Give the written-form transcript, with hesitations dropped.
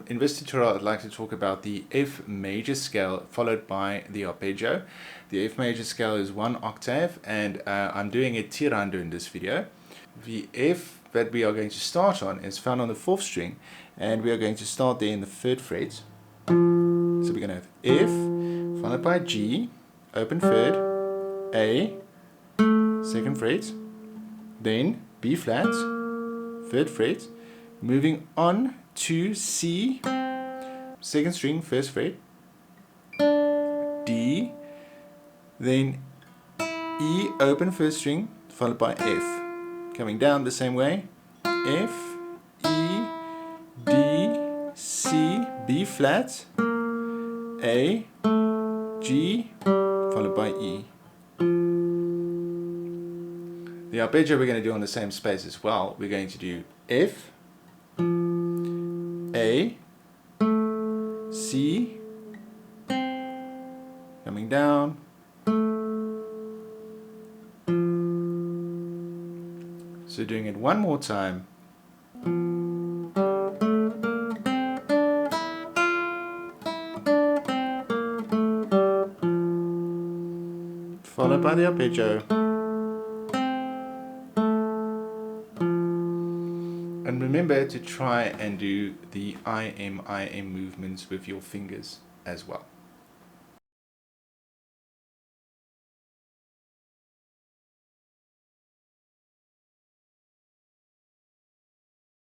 In this tutorial, I'd like to talk about the F major scale followed by the arpeggio. The F major scale is 1 octave, and I'm doing a tirando in this video. The F that we are going to start on is found on the 4th string, and we are going to start there in the 3rd fret. So we're going to have F followed by G, open 3rd, A, 2nd fret, then B flat, 3rd fret, moving on to C, 2nd string, 1st fret, D, then E, open 1st string, followed by F. Coming down the same way, F, E, D, C, B flat, A, G, followed by E. The arpeggio we're going to do on the same space as well. We're going to do F, A, C, coming down, so doing it one more time, followed by the arpeggio. And remember to try and do the IM movements with your fingers as well.